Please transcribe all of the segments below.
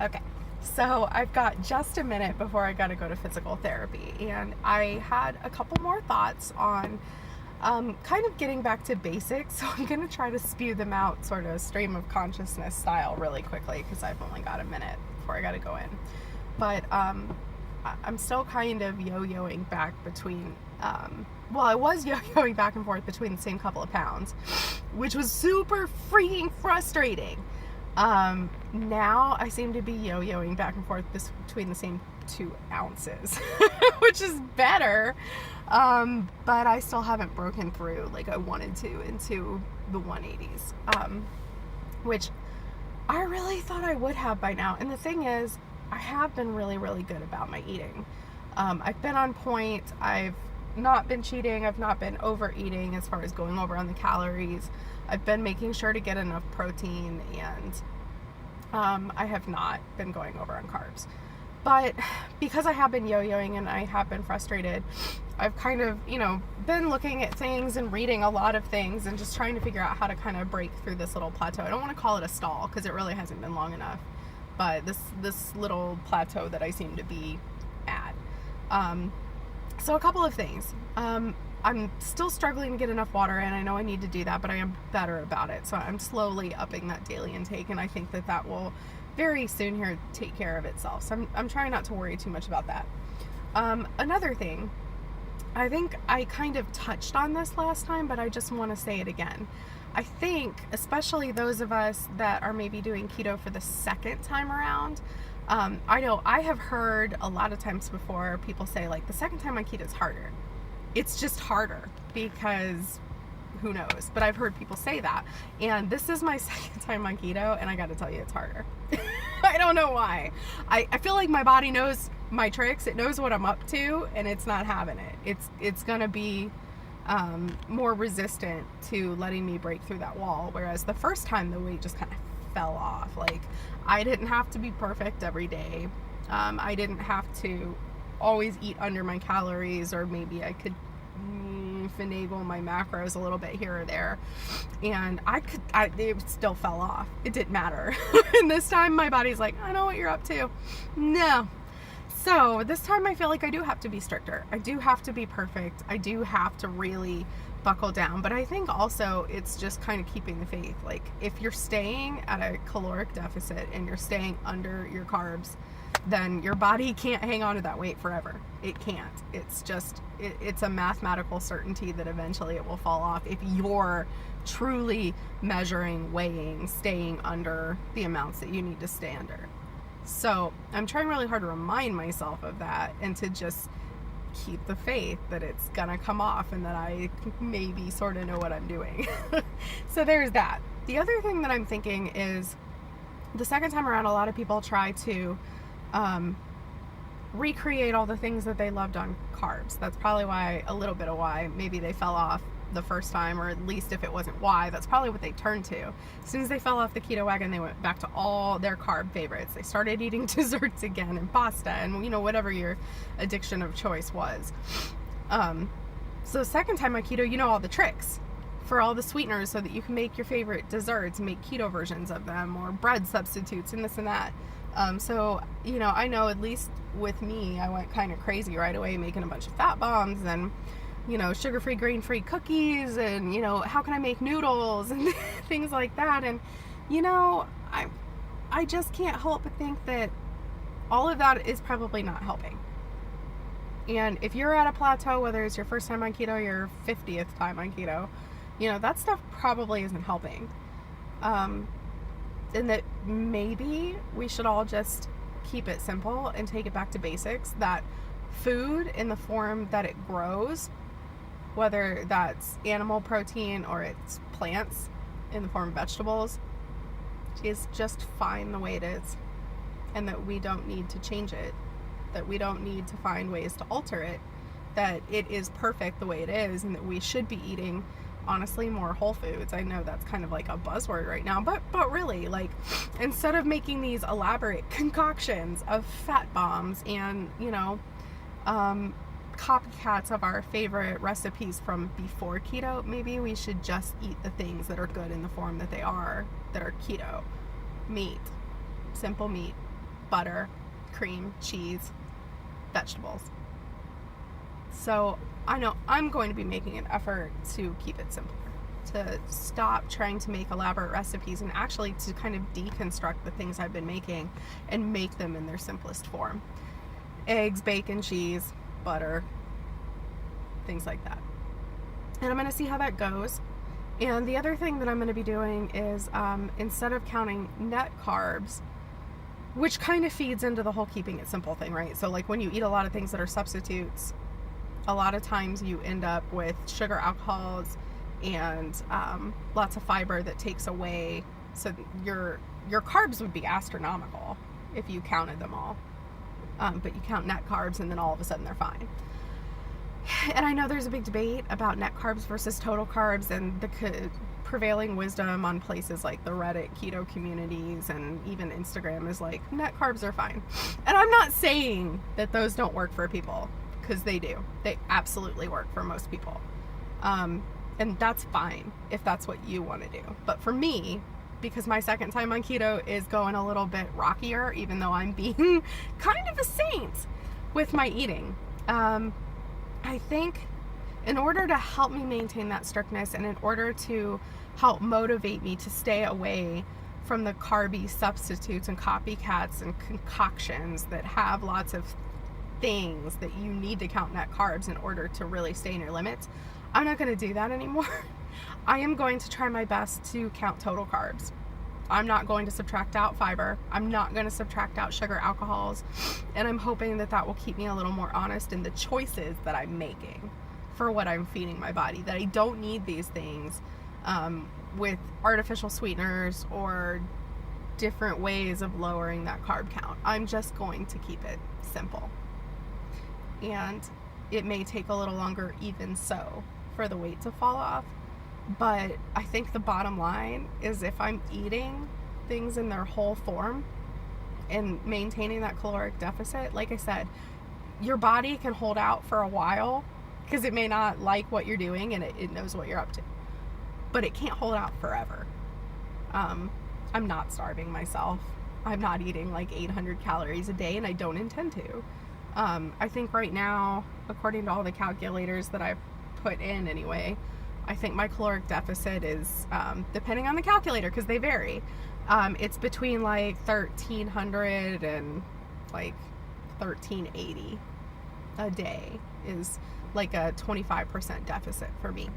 Okay, so I've got just a minute before I got to go to physical therapy, and I had a couple more thoughts on kind of getting back to basics. So I'm going to try to spew them out sort of stream of consciousness style really quickly because I've only got a minute before I got to go in. But I'm still kind of yo-yoing back between, I was yo-yoing back and forth between the same couple of pounds, which was super freaking frustrating. Now I seem to be yo-yoing back and forth between the same 2 ounces, which is better. But I still haven't broken through like I wanted to into the 180s, which I really thought I would have by now. And the thing is, I have been really, really good about my eating. I've been on point. I've not been cheating. I've not been overeating as far as going over on the calories. I've been making sure to get enough protein, and I have not been going over on carbs. But because I have been yo-yoing and I have been frustrated, I've kind of, been looking at things and reading a lot of things and just trying to figure out how to kind of break through this little plateau. I don't want to call it a stall because it really hasn't been long enough, but this little plateau that I seem to be at. So a couple of things. I'm still struggling to get enough water in. I know I need to do that, but I am better about it. So I'm slowly upping that daily intake, and I think that will very soon here take care of itself. So I'm trying not to worry too much about that. Another thing, I think I kind of touched on this last time, but I just want to say it again. I think, especially those of us that are maybe doing keto for the second time around, I know I have heard a lot of times before people say, like, the second time on keto is harder. It's just harder because who knows? But I've heard people say that. And this is my second time on keto, and I got to tell you, it's harder. I don't know why. I feel like my body knows my tricks. It knows what I'm up to, and it's not having it. It's going to be more resistant to letting me break through that wall. Whereas the first time, the weight just kind of fell off. Like, I didn't have to be perfect every day. I didn't have to always eat under my calories, or maybe I could finagle my macros a little bit here or there, and it still fell off. It didn't matter. And this time my body's like, I know what you're up to. No. So this time I feel like I do have to be stricter. I do have to be perfect. I do have to really buckle down. But I think also it's just kind of keeping the faith. Like, if you're staying at a caloric deficit and you're staying under your carbs, then your body can't hang on to that weight forever. It can't. It's just, it's a mathematical certainty that eventually it will fall off if you're truly measuring, weighing, staying under the amounts that you need to stay under. So I'm trying really hard to remind myself of that, and to just keep the faith that it's gonna come off and that I maybe sort of know what I'm doing. So there's that. The other thing that I'm thinking is, the second time around, a lot of people try to recreate all the things that they loved on carbs. That's probably a little bit of why maybe they fell off the first time, or at least if it wasn't why, that's probably what they turned to. As soon as they fell off the keto wagon, they went back to all their carb favorites. They started eating desserts again, and pasta, and whatever your addiction of choice was. So second time on keto, all the tricks for all the sweeteners so that you can make your favorite desserts, make keto versions of them, or bread substitutes and this and that. So, I know at least with me, I went kind of crazy right away, making a bunch of fat bombs and, sugar-free, grain-free cookies, and, how can I make noodles and things like that. And, I just can't help but think that all of that is probably not helping. And if you're at a plateau, whether it's your first time on keto or your 50th time on keto, that stuff probably isn't helping. And that maybe we should all just keep it simple and take it back to basics, that food in the form that it grows, whether that's animal protein or it's plants in the form of vegetables, is just fine the way it is, and that we don't need to change it, that we don't need to find ways to alter it, that it is perfect the way it is, and that we should be eating, honestly, more whole foods. I know that's kind of like a buzzword right now, but really, like, instead of making these elaborate concoctions of fat bombs and copycats of our favorite recipes from before keto, maybe we should just eat the things that are good in the form that they are, that are keto. Meat, simple meat, butter, cream, cheese, vegetables. So I know I'm going to be making an effort to keep it simpler, to stop trying to make elaborate recipes and actually to kind of deconstruct the things I've been making and make them in their simplest form. Eggs, bacon, cheese, butter, things like that. And I'm going to see how that goes. And the other thing that I'm going to be doing is instead of counting net carbs, which kind of feeds into the whole keeping it simple thing, right? So like when you eat a lot of things that are substitutes, a lot of times you end up with sugar alcohols and lots of fiber that takes away. So your carbs would be astronomical if you counted them all. But you count net carbs and then all of a sudden they're fine. And I know there's a big debate about net carbs versus total carbs, and the prevailing wisdom on places like the Reddit keto communities and even Instagram is like, net carbs are fine. And I'm not saying that those don't work for people, because they do. They absolutely work for most people. And that's fine if that's what you want to do. But for me, because my second time on keto is going a little bit rockier, even though I'm being kind of a saint with my eating, I think in order to help me maintain that strictness and in order to help motivate me to stay away from the carby substitutes and copycats and concoctions that have lots of things that you need to count net carbs in order to really stay in your limits, I'm not going to do that anymore. I am going to try my best to count total carbs. I'm not going to subtract out fiber. I'm not going to subtract out sugar alcohols. And I'm hoping that that will keep me a little more honest in the choices that I'm making for what I'm feeding my body, that I don't need these things with artificial sweeteners or different ways of lowering that carb count. I'm just going to keep it simple. And it may take a little longer even so for the weight to fall off. But I think the bottom line is if I'm eating things in their whole form and maintaining that caloric deficit, like I said, your body can hold out for a while because it may not like what you're doing and it knows what you're up to. But it can't hold out forever. I'm not starving myself. I'm not eating like 800 calories a day, and I don't intend to. I think right now, according to all the calculators that I've put in anyway, I think my caloric deficit is, depending on the calculator, because they vary, it's between like 1,300 and like 1,380 a day is like a 25% deficit for me.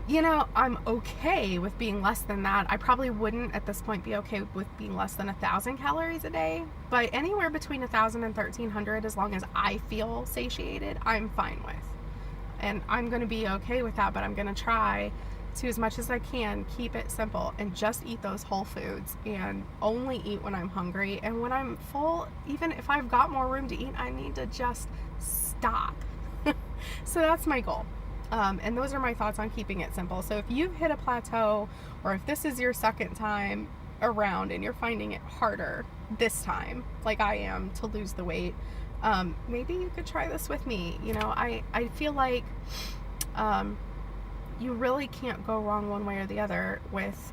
You know, I'm okay with being less than that. I probably wouldn't at this point be okay with being less than 1,000 calories a day, but anywhere between 1,000 and 1,300, as long as I feel satiated, I'm fine with. And I'm going to be okay with that, but I'm going to try to, as much as I can, keep it simple and just eat those whole foods and only eat when I'm hungry. And when I'm full, even if I've got more room to eat, I need to just stop. So that's my goal. And those are my thoughts on keeping it simple. So if you've hit a plateau, or if this is your second time around and you're finding it harder this time, like I am, to lose the weight, maybe you could try this with me. You know, I feel like you really can't go wrong one way or the other with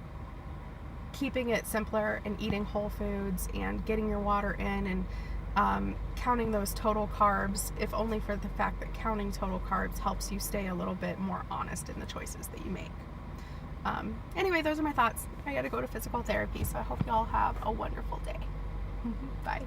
keeping it simpler and eating whole foods and getting your water in and counting those total carbs, if only for the fact that counting total carbs helps you stay a little bit more honest in the choices that you make. Anyway, those are my thoughts. I gotta go to physical therapy, so I hope you all have a wonderful day. Bye.